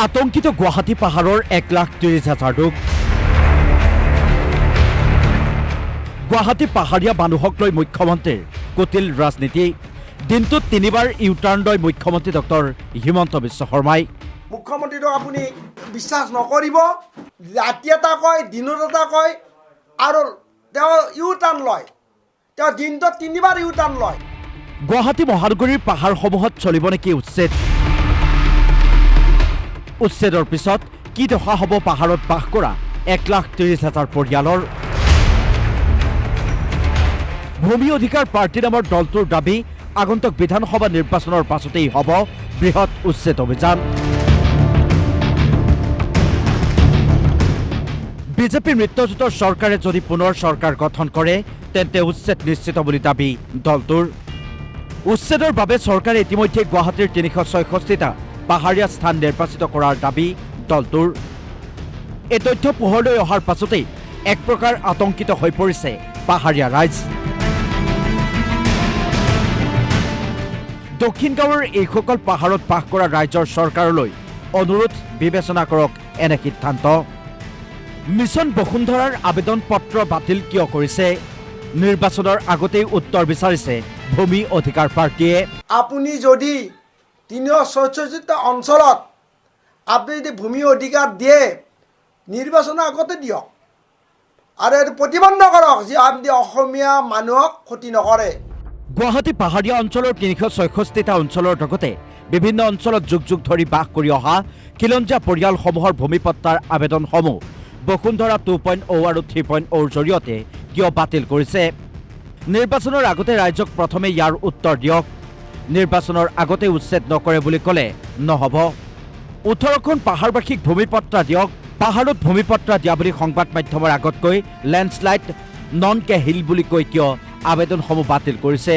আতংকিত গুৱাহাটী পাহাৰৰ 1,30,000 লোক। গুৱাহাটী পাহাৰীয়া মানুহক লৈ মুখ্যমন্ত্ৰীৰ কুটিল ৰাজনীতি। দিনটোত 3বাৰ ইউটাৰ্ণ লয় মুখ্যমন্ত্ৰী ডক্টৰ হিমন্ত বিশ্ব শৰ্মাই। মুখ্যমন্ত্ৰীটো আপুনি বিশ্বাস নকৰিব, ৰাতি এটা কয়, দিনত এটা কয়, আৰু তেওঁ ইউটাৰ্ণ লয়। তেওঁ দিনটোত 3বাৰ ইউটাৰ্ণ লয়। গুৱাহাটী মহানগৰীৰ পাহাৰসমূহত চলিব নেকি উচ্ছেদ? উচ্ছেদৰ পিছত কি দশা হ'ব পাহাৰত বাস কৰা 1,30,000 পৰিয়ালৰ? ভূমি অধিকাৰ পাৰ্টি নামৰ দলটোৰ দাবী, আগন্তুক বিধানসভা নিৰ্বাচনৰ পাছতেই হ'ব বৃহৎ উচ্ছেদ অভিযান। বিজেপিৰ মিত্ৰজোঁটৰ চৰকাৰে যদি পুনৰ চৰকাৰ গঠন কৰে তেন্তে উচ্ছেদ নিশ্চিত বুলি দাবী দলটোৰ। উচ্ছেদৰ বাবে চৰকাৰে ইতিমধ্যে গুৱাহাটীৰ 366টা পাহাৰীয়া স্থান নিৰ্বাচিত কৰাৰ দাবী দলটোৰ। এই তথ্য পোহৰলৈ অহাৰ পাছতেই এক প্ৰকাৰ আতংকিত হৈ পৰিছে পাহাৰীয়া ৰাইজ। দক্ষিণ গাঁৱৰ এইসকল পাহাৰত বাস কৰা ৰাইজৰ চৰকাৰলৈ অনুৰোধ, বিবেচনা কৰক এনে সিদ্ধান্ত। মিছন বসুন্ধৰাৰ আবেদন পত্ৰ বাতিল কিয় কৰিছে? নিৰ্বাচনৰ আগতেই উত্তৰ বিচাৰিছে ভূমি অধিকাৰ পাৰ্টিয়ে। আপুনি যদি 366টা অঞ্চলত আপুনি যদি ভূমি অধিকাৰ দিয়ে, নিৰ্বাচনৰ আগতে দিয়ক, আৰু এইটো প্ৰতিবন্ধ কৰক যে আপুনি অসমীয়া মানুহক ক্ষতি নকৰে। গুৱাহাটী পাহাৰীয়া অঞ্চলৰ 366টা অঞ্চলৰ লগতে বিভিন্ন অঞ্চলত যুগ যুগ ধৰি বাস কৰি অহা খিলঞ্জীয়া পৰিয়ালসমূহৰ ভূমিপট্টাৰ আবেদনসমূহ বসুন্ধৰা 2.0 আৰু 3.0ৰ জৰিয়তে কিয় বাতিল কৰিছে? নিৰ্বাচনৰ আগতে ৰাইজক প্ৰথমে ইয়াৰ উত্তৰ দিয়ক। নিৰ্বাচনৰ আগতে উচ্ছেদ নকৰে বুলি ক'লে নহ'ব। 18খন পাহাৰবাসীক ভূমিপট্টা দিয়ক। পাহাৰত ভূমিপট্টা দিয়া বুলি সংবাদ মাধ্যমৰ আগতকৈ লেণ্ডশ্লাইড নন কে হিল বুলি কৈ কিয় আবেদনসমূহ বাতিল কৰিছে?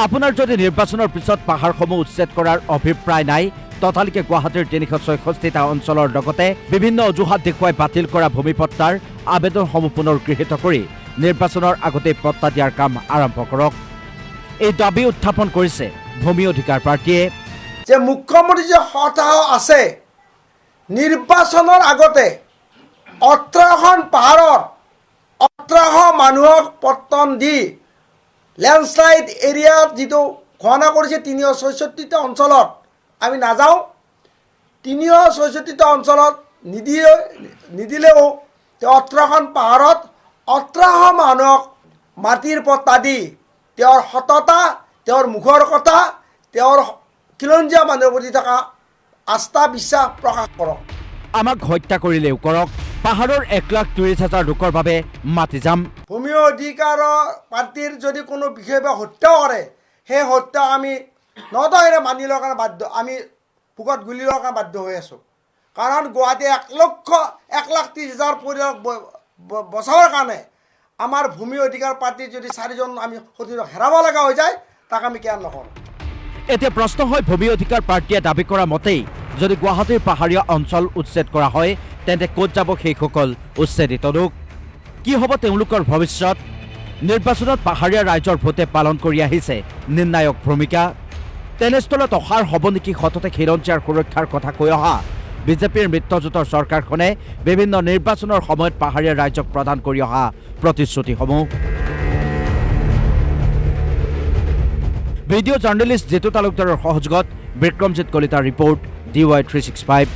আপোনাৰ যদি নিৰ্বাচনৰ পিছত পাহাৰসমূহ উচ্ছেদ কৰাৰ অভিপ্ৰায় নাই, তথালিকে গুৱাহাটীৰ 366টা অঞ্চলৰ লগতে বিভিন্ন অজুহাত দেখুৱাই বাতিল কৰা ভূমিপট্টাৰ আবেদনসমূহ পুনৰ গৃহীত কৰি নিৰ্বাচনৰ আগতে পট্টা দিয়াৰ কাম আৰম্ভ কৰক। এই দাবী উত্থাপন কৰিছে ভূমি অধিকাৰ পাৰ্টিয়ে। যে মুখ্যমন্ত্ৰী যে সতাহ আছে, নিৰ্বাচনৰ আগতে 18খন পাহাৰত 1800 মানুহক পট্টন দি লেণ্ডশ্লাইড এৰিয়াত যিটো ঘোষণা কৰিছে 366টা অঞ্চলত আমি নাযাওঁ। 366টা অঞ্চলত নিদিলেও 18খন পাহাৰত 1800 মানুহক মাটিৰ পট্টা দি তেওঁৰ সততা, তেওঁৰ মুখৰ কথা, তেওঁৰ খিলঞ্জীয়া মানুহৰ প্ৰতি থকা আস্থা বিশ্বাস প্ৰকাশ কৰক। আমাক হত্যা কৰিলেও কৰক, পাহাৰৰ 1,30,000 লোকৰ বাবে মাতি যাম। ভূমি অধিকাৰৰ পাৰ্টিৰ যদি কোনো বিষয়ে হত্যা কৰে, সেই হত্যা আমি নদৰে মানি লোৱাৰ কাৰণে বাধ্য, আমি বুকত গুলি লোৱাৰ কাৰণে বাধ্য হৈ আছোঁ। কাৰণ গুৱাহাটী 1,30,000 পৰিয়ালক বচাবৰ কাৰণে আমাৰ ভূমি অধিকাৰ পাৰ্টিৰ যদি 4জন আমি সতীৰ্থ হেৰাব লগা হৈ যায়, তাক আমি কেয়াৰ নকৰোঁ। এতিয়া প্ৰশ্ন হয়, ভূমি অধিকাৰ পাৰ্টিয়ে দাবী কৰা মতেই যদি গুৱাহাটীৰ পাহাৰীয়া অঞ্চল উচ্ছেদ কৰা হয় তেন্তে ক'ত যাব সেইসকল উচ্ছেদিত লোক? কি হ'ব তেওঁলোকৰ ভৱিষ্যত? নিৰ্বাচনত পাহাৰীয়া ৰাইজৰ ভোটে পালন কৰি আহিছে নিৰ্ণায়ক ভূমিকা। তেনেস্থলত অসাৰ হ'ব নেকি সততে খিলঞ্জীয়াৰ সুৰক্ষাৰ কথা কৈ অহা বিজেপিৰ মিত্ৰজোঁটৰ চৰকাৰখনে বিভিন্ন নিৰ্বাচনৰ সময়ত পাহাৰীয়া ৰাইজক প্ৰদান কৰি অহা প্ৰতিশ্ৰুতিসমূহ? ভিডিঅ' জাৰ্নেলিষ্ট জিতু তালুকদাৰৰ সহযোগত বিক্ৰমজিৎ কলিতাৰ ৰিপৰ্ট, DY365।